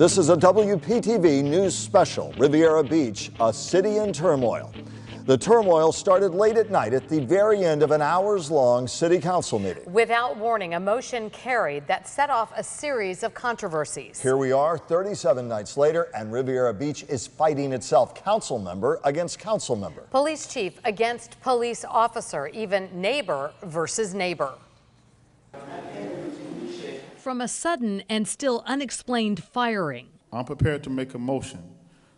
This is a WPTV news special. Riviera Beach, a city in turmoil. The turmoil started late at night at the very end of an hours-long city council meeting. Without warning, a motion carried that set off a series of controversies. Here we are 37 nights later, and Riviera Beach is fighting itself, council member against council member. Police chief against police officer, even neighbor versus neighbor. From a sudden and still unexplained firing. I'm prepared to make a motion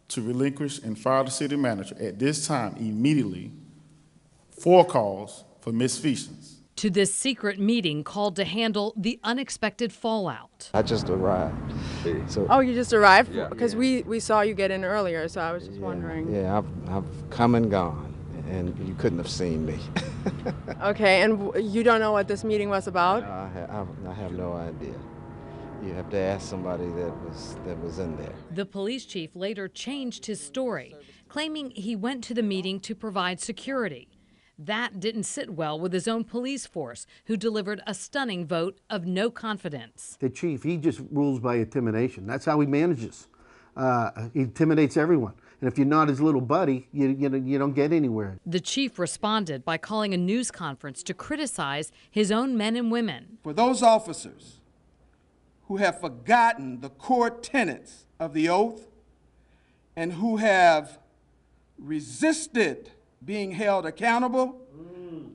to relinquish and fire the city manager at this time immediately for cause for misfeasance. To this secret meeting called to handle the unexpected fallout. I just arrived. So, oh, you just arrived? Yeah. Because we saw you get in earlier, so I was just wondering. Yeah, I've come and gone, and you couldn't have seen me. Okay, and you don't know what this meeting was about? No, I have no idea. You have to ask somebody that was in there. The police chief later changed his story, claiming he went to the meeting to provide security. That didn't sit well with his own police force, who delivered a stunning vote of no confidence. The chief, he just rules by intimidation. That's how he manages. He intimidates everyone. And if you're not his little buddy, you don't get anywhere. The chief responded by calling a news conference to criticize his own men and women. For those officers who have forgotten the core tenets of the oath and who have resisted being held accountable,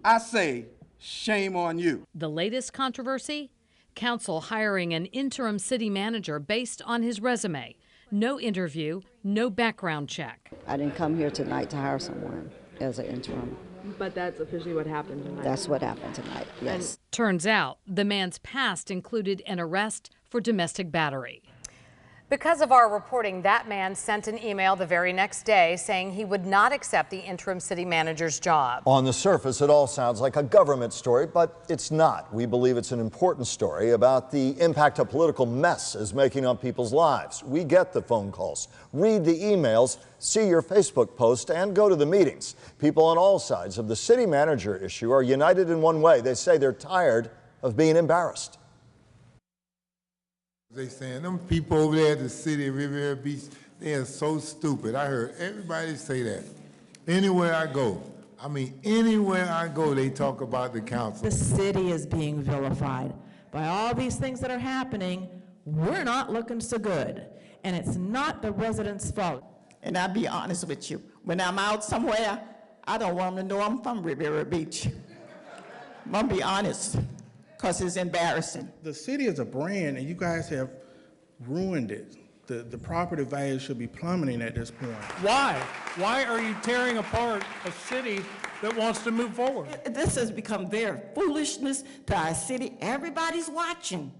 I say, shame on you. The latest controversy? Council hiring an interim city manager based on his resume. No interview, no background check. I didn't come here tonight to hire someone as an interim. But that's officially what happened tonight. That's what happened tonight, yes. And turns out the man's past included an arrest for domestic battery. Because of our reporting, that man sent an email the very next day saying he would not accept the interim city manager's job. On the surface, it all sounds like a government story, but it's not. We believe it's an important story about the impact a political mess is making on people's lives. We get the phone calls, read the emails, see your Facebook post, and go to the meetings. People on all sides of the city manager issue are united in one way. They say they're tired of being embarrassed. They saying them people over there at the city of Riviera Beach, they are so stupid. I heard everybody say that. Anywhere I go, they talk about the council. The city is being vilified by all these things that are happening. We're not looking so good, and it's not the residents' fault. And I'll be honest with you, when I'm out somewhere, I don't want them to know I'm from Riviera Beach. I'm gonna be honest. Because it's embarrassing. The city is a brand, and you guys have ruined it. The property value should be plummeting at this point. Why? Why are you tearing apart a city that wants to move forward? This has become their foolishness to our city. Everybody's watching.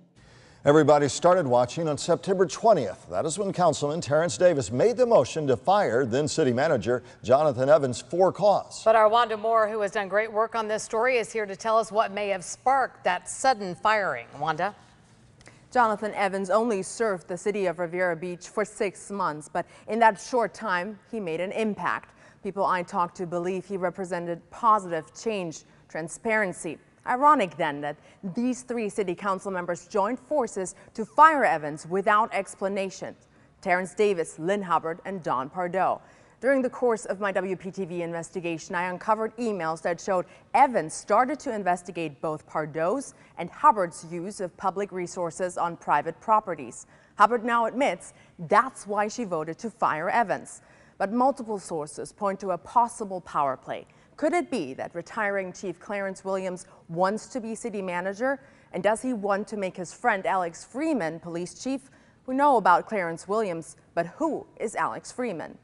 Everybody started watching on September 20th. That is when Councilman Terrence Davis made the motion to fire then City Manager Jonathan Evans for cause. But our Wanda Moore, who has done great work on this story, is here to tell us what may have sparked that sudden firing. Wanda? Jonathan Evans only served the city of Riviera Beach for 6 months, but in that short time, he made an impact. People I talked to believe he represented positive change, transparency. Ironic then that these 3 city council members joined forces to fire Evans without explanation. Terrence Davis, Lynn Hubbard, and Don Pardo. During the course of my WPTV investigation, I uncovered emails that showed Evans started to investigate both Pardo's and Hubbard's use of public resources on private properties. Hubbard now admits that's why she voted to fire Evans. But multiple sources point to a possible power play. Could it be that retiring Chief Clarence Williams wants to be city manager? And does he want to make his friend Alex Freeman police chief? We know about Clarence Williams, but who is Alex Freeman?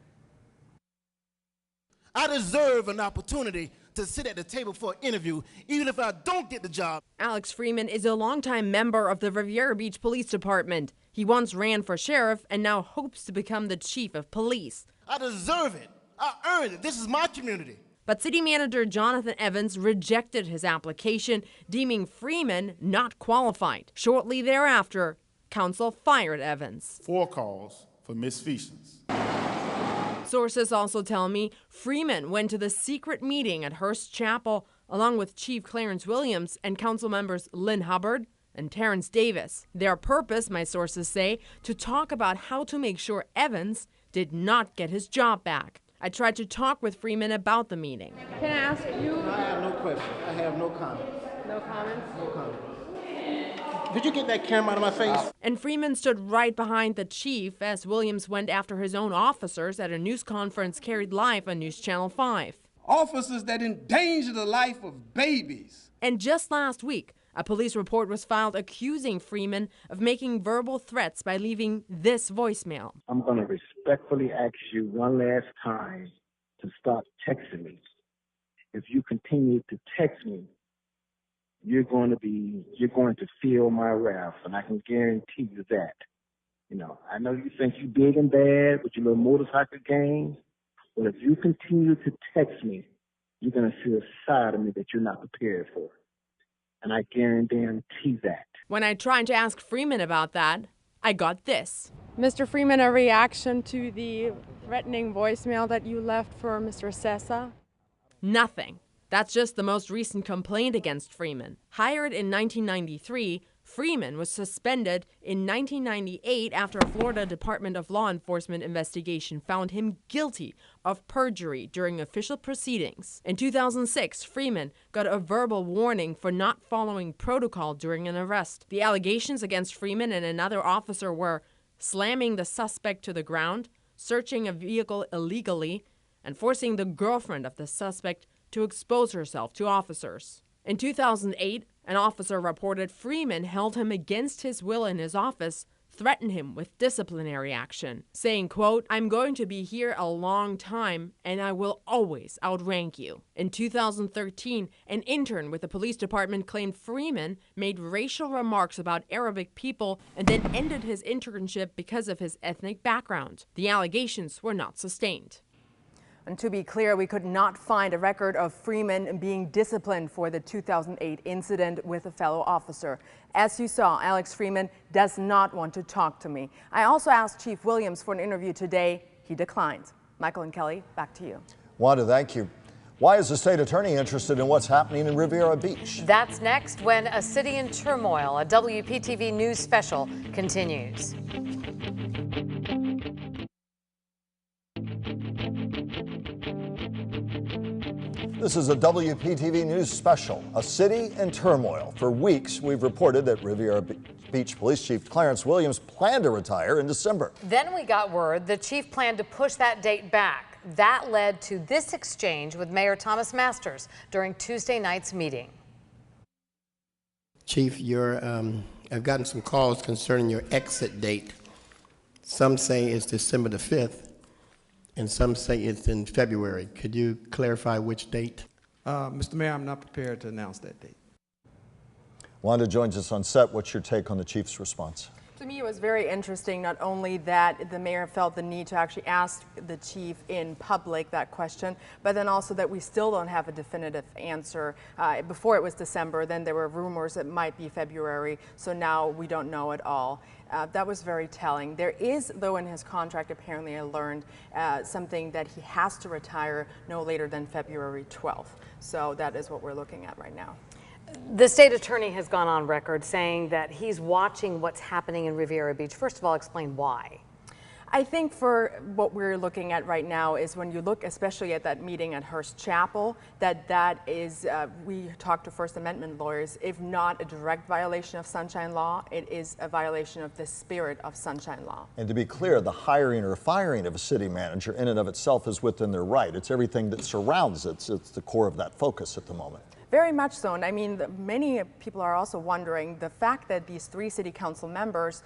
I deserve an opportunity to sit at the table for an interview, even if I don't get the job. Alex Freeman is a longtime member of the Riviera Beach Police Department. He once ran for sheriff and now hopes to become the chief of police. I deserve it. I earned it. This is my community. But city manager Jonathan Evans rejected his application, deeming Freeman not qualified. Shortly thereafter, council fired Evans. For cause for misfeasance. Sources also tell me Freeman went to the secret meeting at Hearst Chapel along with Chief Clarence Williams and council members Lynn Hubbard, and Terrence Davis. Their purpose, my sources say, to talk about how to make sure Evans did not get his job back. I tried to talk with Freeman about the meeting. Can I ask you? I have no questions. I have no comments. No comments? No comments. Did you get that camera out of my face? And Freeman stood right behind the chief as Williams went after his own officers at a news conference carried live on News Channel 5. Officers that endanger the life of babies. And just last week, a police report was filed accusing Freeman of making verbal threats by leaving this voicemail. I'm going to respectfully ask you one last time to stop texting me. If you continue to text me, you're going to feel my wrath, and I can guarantee you that. You know, I know you think you're big and bad with your little motorcycle game, but if you continue to text me, you're going to see a side of me that you're not prepared for. And I guarantee that. When I tried to ask Freeman about that, I got this. Mr. Freeman, a reaction to the threatening voicemail that you left for Mr. Sessa? Nothing. That's just the most recent complaint against Freeman. Hired in 1993, Freeman was suspended in 1998 after a Florida Department of Law Enforcement investigation found him guilty of perjury during official proceedings. In 2006, Freeman got a verbal warning for not following protocol during an arrest. The allegations against Freeman and another officer were slamming the suspect to the ground, searching a vehicle illegally, and forcing the girlfriend of the suspect to expose herself to officers. In 2008, an officer reported Freeman held him against his will in his office, threatened him with disciplinary action, saying, quote, "I'm going to be here a long time and I will always outrank you." In 2013, an intern with the police department claimed Freeman made racial remarks about Arabic people and then ended his internship because of his ethnic background. The allegations were not sustained. And to be clear, we could not find a record of Freeman being disciplined for the 2008 incident with a fellow officer. As you saw, Alex Freeman does not want to talk to me. I also asked Chief Williams for an interview today. He declined. Michael and Kelly, back to you. Wanda, thank you. Why is the state attorney interested in what's happening in Riviera Beach? That's next when A City in Turmoil, a WPTV News special, continues. This is a WPTV News special, A City in Turmoil. For weeks, we've reported that Riviera Beach Police Chief Clarence Williams planned to retire in December. Then we got word the chief planned to push that date back. That led to this exchange with Mayor Thomas Masters during Tuesday night's meeting. Chief, I've gotten some calls concerning your exit date. Some say it's December the 5th. And some say it's in February. Could you clarify which date? Mr. Mayor, I'm not prepared to announce that date. Wanda joins us on set. What's your take on the chief's response? To me, it was very interesting, not only that the mayor felt the need to actually ask the chief in public that question, but then also that we still don't have a definitive answer. Before it was December, then there were rumors it might be February, so now we don't know at all. That was very telling. There is, though, in his contract, apparently I learned, something that he has to retire no later than February 12th. So that is what we're looking at right now. The state attorney has gone on record saying that he's watching what's happening in Riviera Beach. First of all, explain why. I think for what we're looking at right now is when you look especially at that meeting at Hearst Chapel, that is, we talked to First Amendment lawyers, if not a direct violation of Sunshine Law, it is a violation of the spirit of Sunshine Law. And to be clear, the hiring or firing of a city manager in and of itself is within their right. It's everything that surrounds it. It's the core of that focus at the moment. Very much so, and I mean, many people are also wondering the fact that these 3 city council members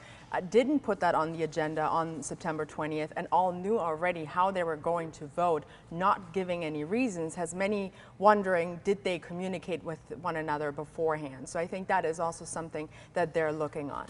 didn't put that on the agenda on September 20th and all knew already how they were going to vote, not giving any reasons, has many wondering, did they communicate with one another beforehand? So I think that is also something that they're looking on.